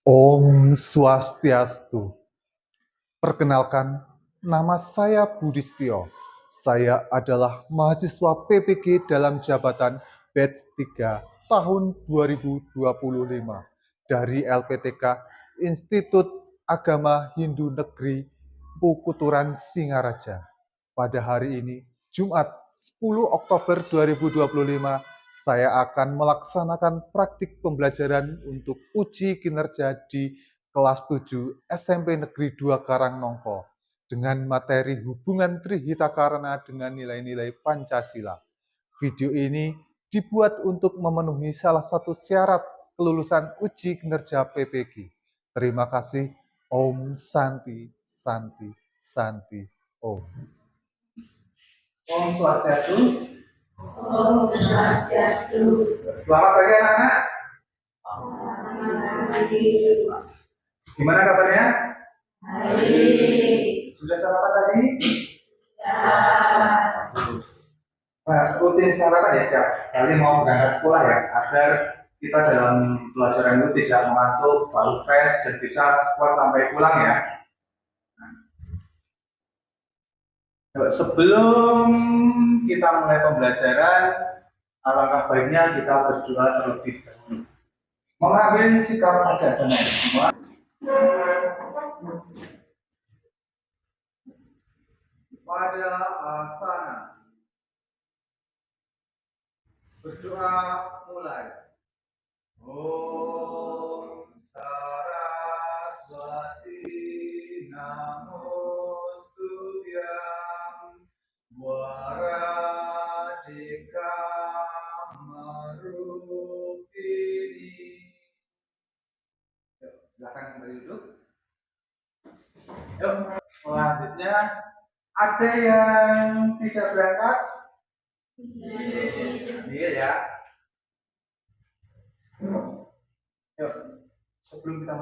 Om Swastiastu. Perkenalkan, nama saya Budistio. Saya adalah mahasiswa PPG dalam jabatan batch 3 tahun 2025 dari LPTK Institut Agama Hindu Negeri Pukuturan Singaraja. Pada hari ini, Jumat 10 Oktober 2025, saya akan melaksanakan praktik pembelajaran untuk uji kinerja di kelas 7 SMP Negeri 2 Karangnongko dengan materi hubungan Trihita Karana dengan nilai-nilai Pancasila. Video ini dibuat untuk memenuhi salah satu syarat kelulusan uji kinerja PPG. Terima kasih. Om Santi, Santi, Santi, Om. Om Swastiastu. Om Swastiastu. Selamat pagi anak-anak. Gimana kabarnya? Baik. Sudah sarapan tadi? Ya. Bagus. Rutin sarapan ya setiap kali mau berangkat sekolah ya, agar kita dalam pelajaran itu tidak mengantuk, selalu fresh dan bisa kuat sampai pulang ya. Sebelum kita mulai pembelajaran, alangkah baiknya kita berdoa terlebih dahulu. Mengambil sikap pada sana semua. Pada asana. Berdoa mulai. Om Saraswati Namostutyam Waradika Marupini. Yuk, silakan kembali duduk. Yuk, selanjutnya ada yang tidak berangkat? Iya ya. Yuk, sebelum kita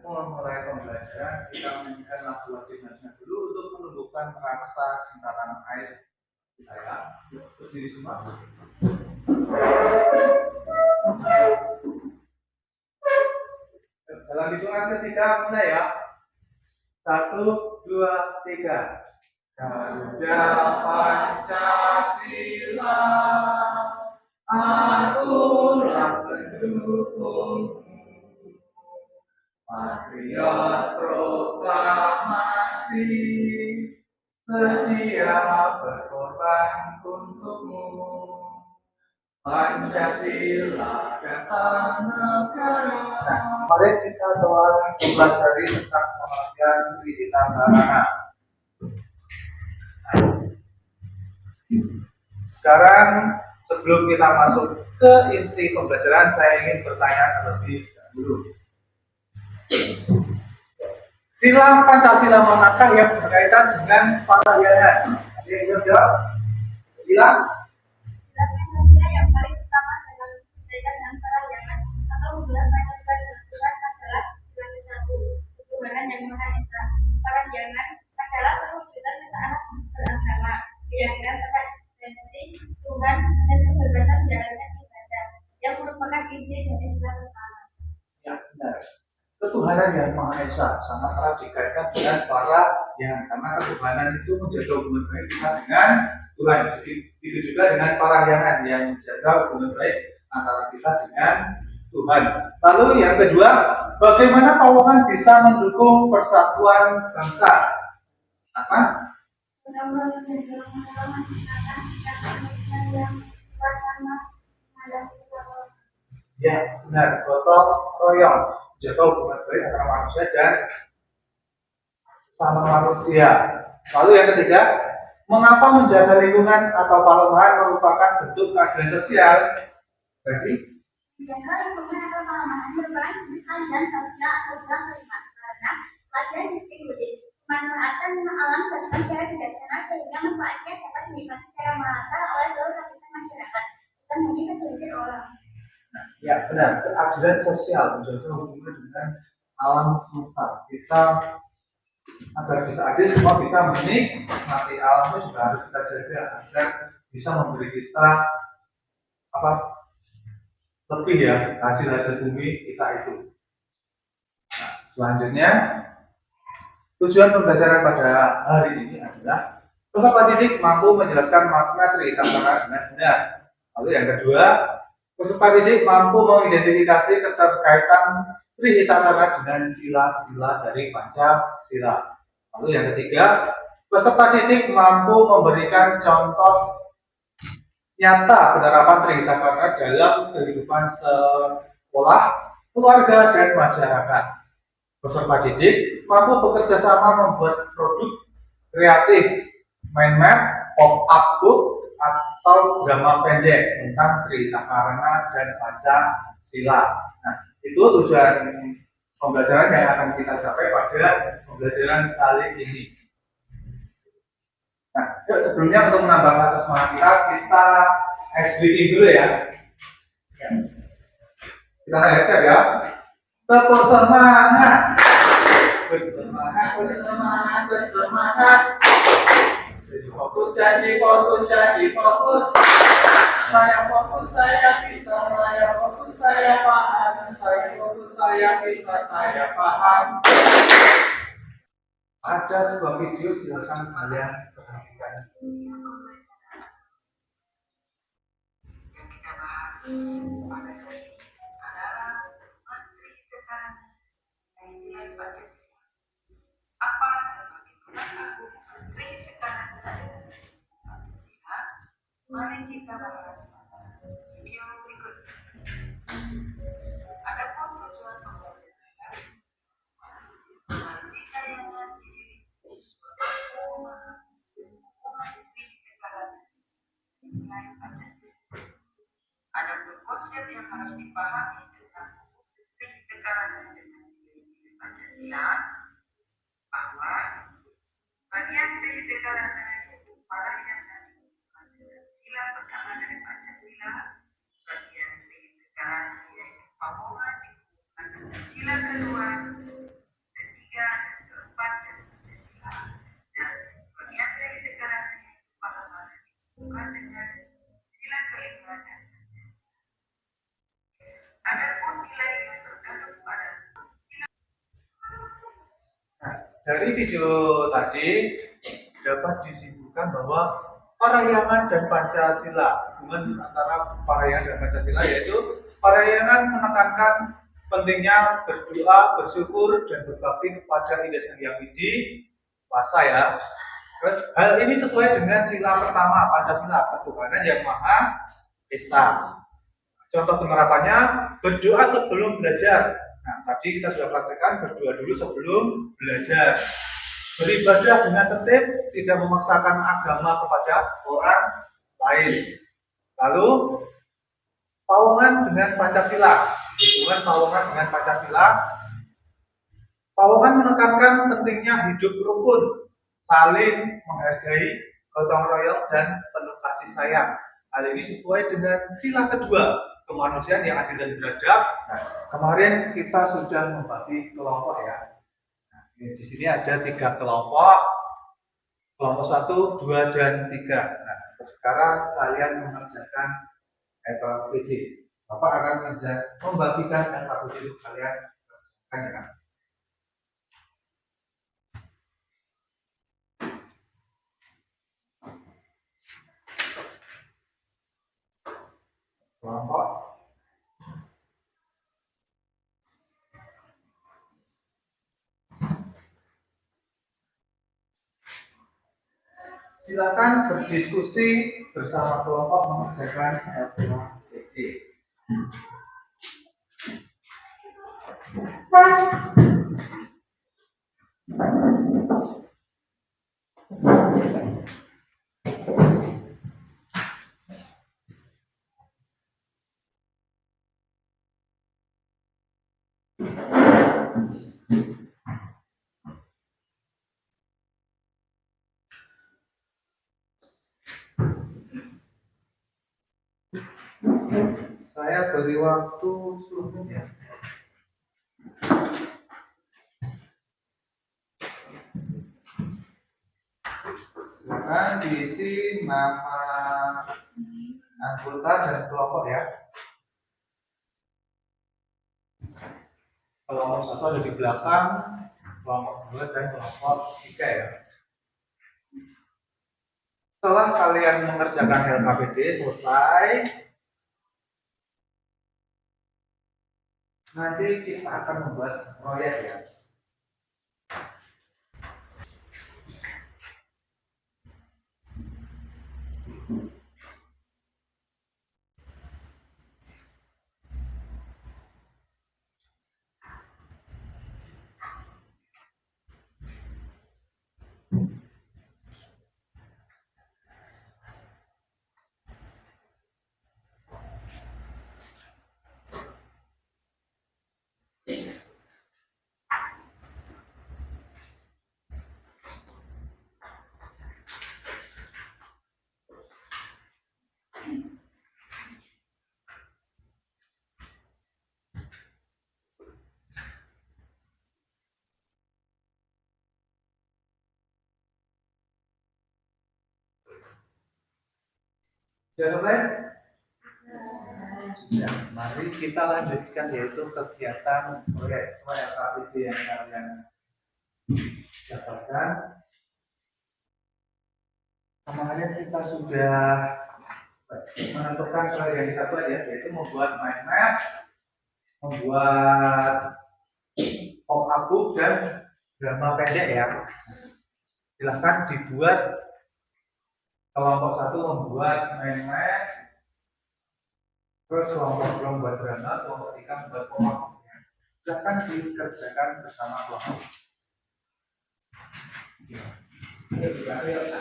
mulai pembelajaran, kita menyanyikan lagu wajib nasional dulu untuk menumbuhkan rasa cinta tanah air kita ya. Yuk, berdiri semua. Yuk, dalam hitungan ketiga mulai ya. 1, 2, 3. Garuda Pancasila, akulah pendukungmu. Patriot proklamasi, sedia berkorban untukmu. Pancasila dasar negara. Mari kita telah mempelajari tentang pengertian Trihita Karana. Sekarang sebelum kita masuk ke inti pembelajaran, saya ingin bertanya terlebih dahulu. Sila Pancasila manakah yang berkaitan dengan parahyangan? Ada yang ingin jawab? Sila? Sila Pancasila yang paling utama dalam berkaitan dengan parahyangan atau hubungan Pancasila dengan Tuhan adalah sila ke-1, ketuhanan yang Maha Esa. Parahyangan adalah perwujudan ketaatan beragama, keyakinan terhadap eksistensi Tuhan dan kebebasan menjalankan ibadah, yang merupakan inti dari sila pertama. Ya, benar. Ketuhanan yang Maha Esa sangat erat dikaitkan dengan parahyangan, karena ketuhanan itu menjaga hubungan baik kita dengan Tuhan. Jadi itu juga dengan parahyangan yang menjaga hubungan baik antara kita dengan Tuhan. Lalu yang kedua, bagaimana Pawakan bisa mendukung persatuan bangsa? Apa? Ya, benar. Gotong royong, jaga hubungan baik antara manusia dan sama manusia. Lalu yang ketiga, mengapa menjaga lingkungan atau palemahan merupakan bentuk keadilan sosial? Berarti Menjaga lingkungan atau palemahan merupakan kebutuhan dan sosial atau hal kelima karena keadilan distributif. Memanfaatkan alam dengan cara bijaksana sehingga manfaatnya dapat dinikmati secara merata oleh seluruh lapisan masyarakat, bukan hanya segelintir orang. ya benar, keadilan sosial menjaga hubungan dengan alam semesta. Kita agar bisa adil, semua bisa menikmati alam itu juga harus kita jaga agar bisa memberi kita apa lebih ya hasil bumi kita itu. Selanjutnya, tujuan pembelajaran pada hari ini adalah peserta didik mampu menjelaskan makna tritakaran dengan benar. Lalu yang kedua, peserta didik mampu mengidentifikasi keterkaitan Trihitakaran dengan sila-sila dari Pancasila. Lalu yang ketiga, peserta didik mampu memberikan contoh nyata penerapan Trihitakaran dalam kehidupan sekolah, keluarga, dan masyarakat. Peserta didik mampu bekerja sama membuat produk kreatif, mind map, pop-up book, atau drama pendek tentang Trihitakarana dan Pancasila. Nah, itu tujuan pembelajaran yang akan kita capai pada pembelajaran kali ini. Nah, yuk sebelumnya untuk menambah rasa semangat kita ice breaking dulu ya. Kita siap ya. Tetap semangat. Bersemangat, bersemangat, bersemangat. Jadi fokus, janji fokus, janji fokus. Saya fokus, saya bisa, saya fokus, saya paham. Saya fokus, saya bisa, saya paham. Ada sebuah video, silakan kalian perhatikan. Yang kita bahas pada saat ini adalah materi tekanan nilai Pancasila. Apa dan bagaimana materi tekanan dengan Pancasila? Mari kita bahas pada video berikut. Adapun tujuan pembelajaran melalui tayangan ini siswa mampu memahami hubungan tekanan nilai Pancasila. Adapun konsep yang harus dipahami tentang tekanan dengan nilai Pancasila bahwa bagian dari tekanan yaitu parayangan sila pertama dari Pancasila, bagian dari tekanan yaitu pahongan sila kedua, ketiga, dan keempat dari Pancasila, dan bagian dari tekanan yaitu pahongan dihubungkan dengan sila kelima dan adapun nilai yang terkandung pada sila. Nah, dari video tadi dapat disimpulkan bahwa Parahyangan dan Pancasila, hubungan antara Parahyangan dan Pancasila yaitu Parahyangan menekankan pentingnya berdoa, bersyukur, dan berbakti kepada Ida Sang Hyang Widi Wasa ya. Terus hal ini sesuai dengan sila pertama Pancasila, ketuhanan yang Maha Esa. Contoh penerapannya, berdoa sebelum belajar. Nah, tadi kita sudah praktekkan berdoa dulu sebelum belajar. Beribadah dengan tertib, tidak memaksakan agama kepada orang lain. Lalu, Pawongan dengan Pancasila. Hubungan Pawongan dengan Pancasila. Pawongan menekankan pentingnya hidup rukun, saling menghargai, gotong royong, dan penuh kasih sayang. Hal ini sesuai dengan sila kedua, kemanusiaan yang adil dan beradab. Nah, kemarin kita sudah membagi kelompok ya. Nah, di sini ada 3 kelompok 1, 2, dan 3. Nah, sekarang kalian mengerjakan FAPD. Bapak akan membagikan FAPD itu kalian kerjakan ya. Kelompok silakan berdiskusi bersama kelompok mengerjakan FAPD. Saya beri waktu 10 menit ya. Silakan diisi nama anggota dan kelompok ya. Kelompok satu ada di belakang, kelompok dua dan kelompok tiga ya. Setelah kalian mengerjakan LKPD selesai, nanti kita akan membuat proyek ya. Sudah selesai? Ya, mari kita lanjutkan yaitu kegiatan proyek sesuai LKPD yang kalian dapatkan. Kemarin kita sudah menentukan soal yang kita buat ya, yaitu membuat mind map, membuat pop-up book dan drama pendek ya. Silahkan dibuat. Kelompok satu membuat mind map, terus kelompok dua membuat drama, kelompok tiga membuat pop-up book. Silahkan dikerjakan bersama kelompok. Ini juga beda.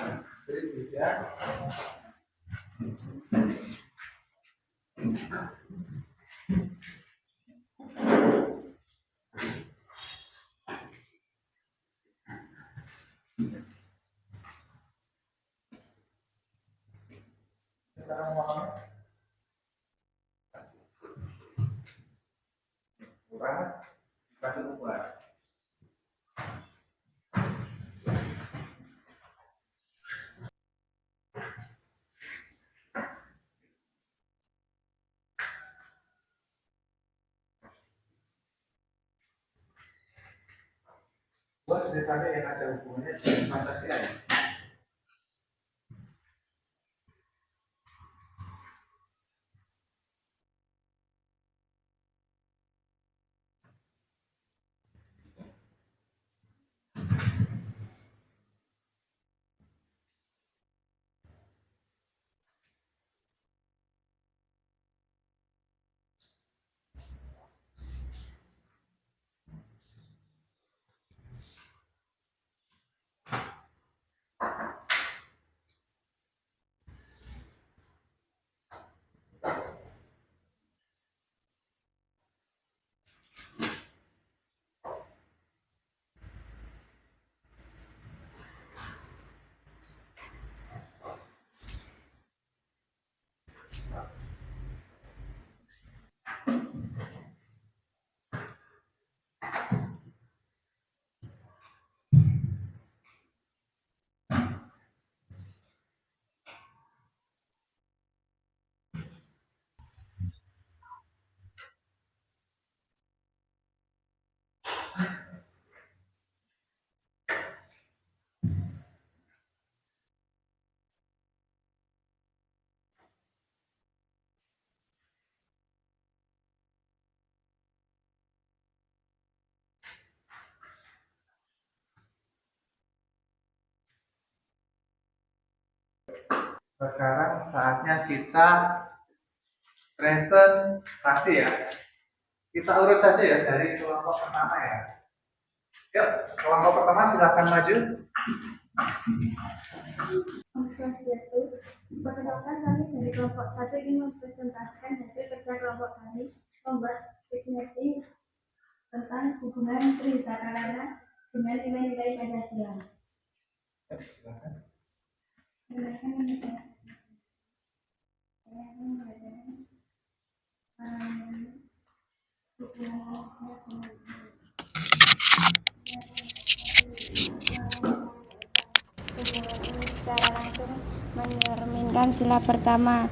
Cara memahami kurang kasih ukuran. Buat ceritanya yang ada hubungannya dengan Pancasila. Sekarang saatnya kita presentasi ya. Kita urut saja ya dari kelompok pertama ya. Yuk, kelompok pertama silakan maju. Om Swastiastu. Perkenalkan, kami dari kelompok 1 ingin mempresentasikan hasil kerja kelompok kami membuat signature tentang hubungan Tridharma dengan nilai-nilai Pancasila. Silakan. Hubungan ini secara langsung mencerminkan sila pertama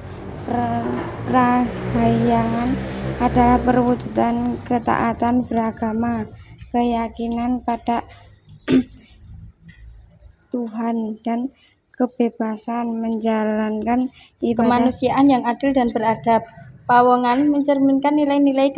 Perahyangan adalah perwujudan ketaatan beragama, keyakinan pada Tuhan, dan kebebasan menjalankan ibadah. Kemanusiaan yang adil dan beradab. Pawongan mencerminkan nilai-nilai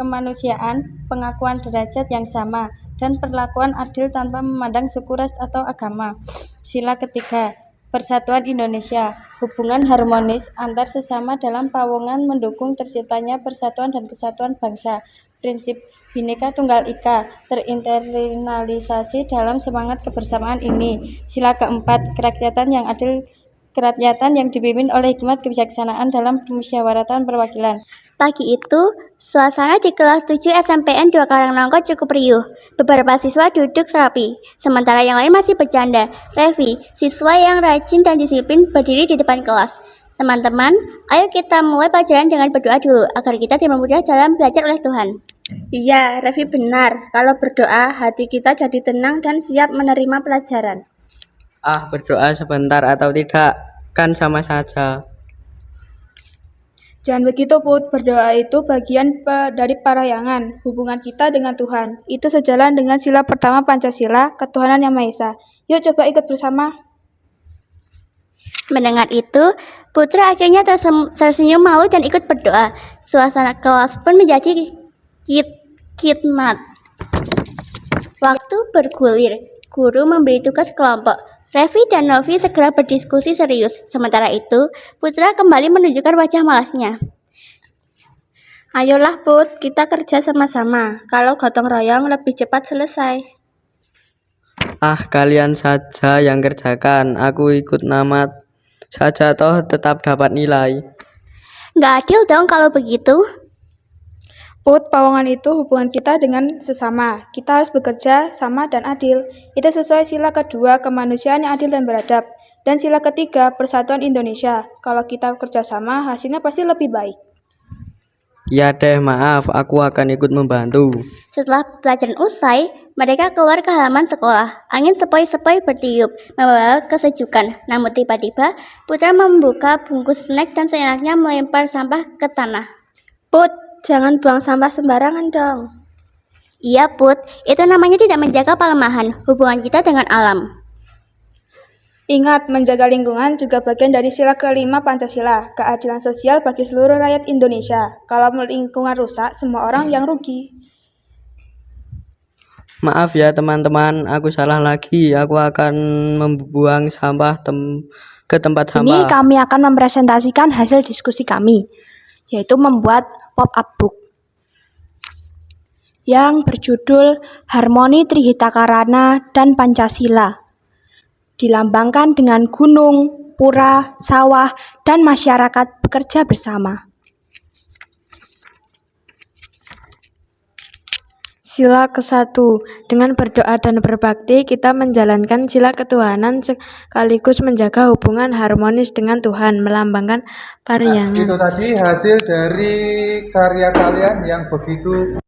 kemanusiaan, pengakuan derajat yang sama, dan perlakuan adil tanpa memandang suku, ras, atau agama. Sila ketiga, Persatuan Indonesia. Hubungan harmonis antar sesama dalam Pawongan mendukung terciptanya persatuan dan kesatuan bangsa. Prinsip Bhinneka Tunggal Ika terinternalisasi dalam semangat kebersamaan ini. Sila keempat, kerakyatan yang adil. Kerakyatan yang dipimpin oleh hikmat kebijaksanaan dalam musyawaratan perwakilan. Pagi itu, suasana di kelas 7 SMPN 2 Karangnongko cukup riuh. Beberapa siswa duduk serapi, sementara yang lain masih bercanda. Revi, siswa yang rajin dan disiplin, berdiri di depan kelas. Teman-teman, ayo kita mulai pelajaran dengan berdoa dulu, agar kita dipermudah dalam belajar oleh Tuhan. Iya, Revi benar. Kalau berdoa, hati kita jadi tenang dan siap menerima pelajaran. Berdoa sebentar atau tidak, kan sama saja. Jangan begitu, Put. Berdoa itu bagian dari parahyangan, hubungan kita dengan Tuhan. Itu sejalan dengan sila pertama Pancasila, ketuhanan yang Maha Esa. Yuk coba ikut bersama. Mendengar itu, Putra akhirnya tersenyum malu dan ikut berdoa. Suasana kelas pun menjadi khidmat. Waktu bergulir, guru memberi tugas kelompok. Revi dan Novi segera berdiskusi serius. Sementara itu, Putra kembali menunjukkan wajah malasnya. Ayolah, Put, kita kerja sama-sama. Kalau gotong royong lebih cepat selesai. Kalian saja yang kerjakan. Aku ikut namat saja toh tetap dapat nilai. Nggak adil dong kalau begitu. Put, Pawongan itu hubungan kita dengan sesama. Kita harus bekerja sama dan adil. Itu sesuai sila kedua, kemanusiaan yang adil dan beradab. Dan sila ketiga, Persatuan Indonesia. Kalau kita bekerja sama, hasilnya pasti lebih baik. Ya deh, maaf, aku akan ikut membantu. Setelah pelajaran usai, mereka keluar ke halaman sekolah. Angin sepoi-sepoi bertiup, membawa kesejukan. Namun tiba-tiba, Putra membuka bungkus snack dan seenaknya melempar sampah ke tanah. Put, jangan buang sampah sembarangan dong. Iya, Put, itu namanya tidak menjaga pelemahan hubungan kita dengan alam. Ingat, menjaga lingkungan juga bagian dari sila kelima Pancasila, keadilan sosial bagi seluruh rakyat Indonesia. Kalau lingkungan rusak, semua orang yang rugi. Maaf ya teman-teman, aku salah lagi. Aku akan membuang sampah ke tempat sampah. Ini kami akan mempresentasikan hasil diskusi kami, yaitu membuat pop-up book yang berjudul Harmoni Trihitakarana dan Pancasila. Dilambangkan dengan gunung, pura, sawah, dan masyarakat bekerja bersama. Sila ke-1, dengan berdoa dan berbakti kita menjalankan sila ketuhanan sekaligus menjaga hubungan harmonis dengan Tuhan, melambangkan parahyangan. Itu tadi hasil dari karya kalian yang begitu